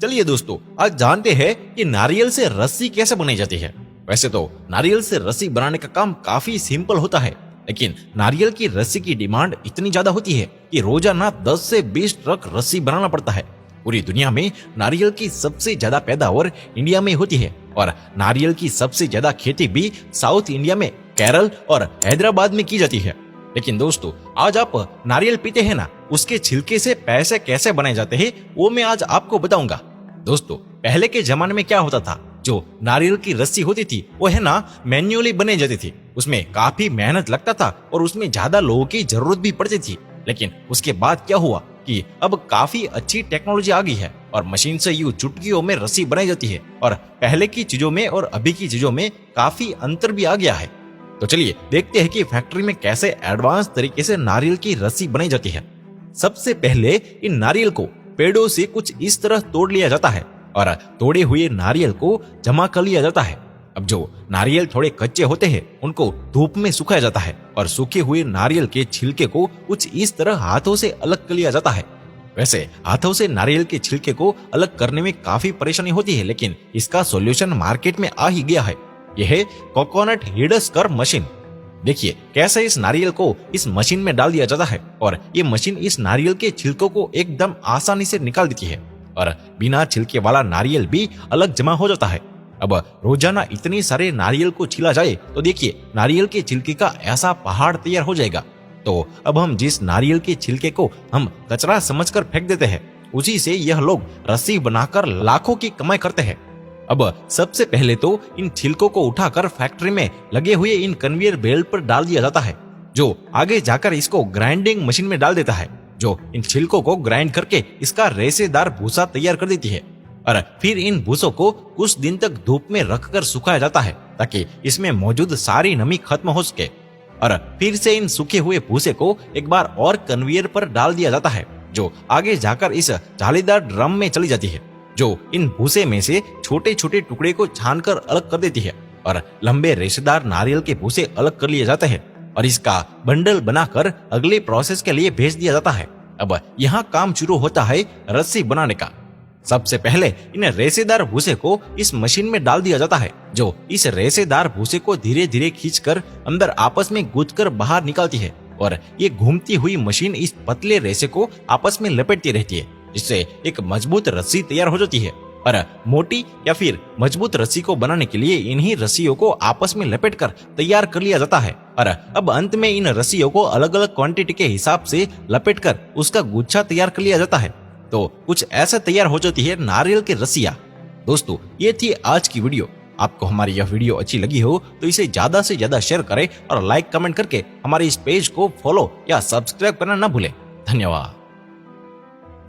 चलिए दोस्तों, आज जानते हैं कि नारियल से रस्सी कैसे बनाई जाती है। वैसे तो नारियल से रस्सी बनाने का काम काफी सिंपल होता है, लेकिन नारियल की रस्सी की डिमांड इतनी ज्यादा होती है कि रोजाना 10 से 20 ट्रक रस्सी बनाना पड़ता है। पूरी दुनिया में नारियल की सबसे ज्यादा पैदावार इंडिया में होती है और नारियल की सबसे ज्यादा खेती भी साउथ इंडिया में केरल और हैदराबाद में की जाती है। लेकिन दोस्तों, आज आप नारियल पीते हैं ना, उसके छिलके से पैसे कैसे बनाए जाते हैं वो मैं आज आपको बताऊंगा। दोस्तों, पहले के जमाने में क्या होता था, जो नारियल की रस्सी होती थी वो है ना मैन्युअली बने जाती थी। उसमें काफी मेहनत लगता था और उसमें ज्यादा लोगों की जरूरत भी पड़ती थी। लेकिन उसके बाद क्या हुआ कि अब काफी अच्छी टेक्नोलॉजी आ गई है और मशीन से यूं चुटकियों में रस्सी बनाई जाती है और पहले की चीजों में और अभी की चीजों में काफी अंतर भी आ गया है। तो चलिए देखते हैं कि फैक्ट्री में कैसे एडवांस तरीके से नारियल की रस्सी बनाई जाती है। सबसे पहले इन नारियल को पेड़ों से कुछ इस तरह तोड़ लिया जाता है और तोड़े हुए नारियल को जमा कर लिया जाता है। अब जो नारियल थोड़े कच्चे होते हैं उनको धूप में सुखाया जाता है और सूखे हुए नारियल के छिलके को कुछ इस तरह हाथों से अलग कर लिया जाता है। वैसे हाथों से नारियल के छिलके को अलग करने में काफी परेशानी होती है, लेकिन इसका सॉल्यूशन मार्केट में आ ही गया है। यह है कोकोनट हिडस कर मशीन। देखिए कैसे इस नारियल को इस मशीन में डाल दिया जाता है और ये मशीन इस नारियल के छिलकों को एकदम आसानी से निकाल देती है और बिना छिलके वाला नारियल भी अलग जमा हो जाता है। अब रोजाना इतने सारे नारियल को छिला जाए तो देखिए नारियल के छिलके का ऐसा पहाड़ तैयार हो जाएगा। तो अब हम जिस नारियल के छिलके को हम कचरा समझकर फेंक देते हैं, उसी से यह लोग रस्सी बनाकर लाखों की कमाई करते हैं। अब सबसे पहले तो इन छिलकों को उठाकर फैक्ट्री में लगे हुए इन कन्वेयर बेल्ट पर डाल दिया जाता है, जो आगे जाकर इसको ग्राइंडिंग मशीन में डाल देता है, जो इन छिलकों को ग्राइंड करके इसका रेशेदार भूसा तैयार कर देती है। और फिर इन भूसों को कुछ दिन तक धूप में रखकर सुखाया जाता है ताकि इसमें मौजूद सारी नमी खत्म हो सके। और फिर से इन सूखे हुए भूसे को एक बार और कन्वेयर पर डाल दिया जाता है, जो आगे जाकर इस जालीदार ड्रम में चली जाती है, जो इन भूसे में से छोटे छोटे टुकड़े को छानकर अलग कर देती है और लंबे रेशेदार नारियल के भूसे अलग कर लिए जाते हैं और इसका बंडल बनाकर अगले प्रोसेस के लिए भेज दिया जाता है। अब यहाँ काम शुरू होता है रस्सी बनाने का। सबसे पहले इन रेशेदार भूसे को इस मशीन में डाल दिया जाता है, जो इस रेशेदार भूसे को धीरे धीरे खींचकर अंदर आपस में गूंथकर बाहर निकालती है और ये घूमती हुई मशीन इस पतले रेशे को आपस में लपेटती रहती है, जिससे एक मजबूत रस्सी तैयार हो जाती है। और मोटी या फिर मजबूत रस्सी को बनाने के लिए इन्हीं रस्सियों को आपस में लपेटकर तैयार कर लिया जाता है और अब अंत में इन रस्सियों को अलग अलग क्वांटिटी के हिसाब से लपेटकर उसका गुच्छा तैयार कर लिया जाता है। तो कुछ ऐसा तैयार हो जाती है नारियल की रस्सियां। दोस्तों, ये थी आज की वीडियो। आपको हमारी यह वीडियो अच्छी लगी हो तो इसे ज्यादा से ज्यादा शेयर करें और लाइक कमेंट करके हमारे इस पेज को फॉलो या सब्सक्राइब करना न भूलें। धन्यवाद।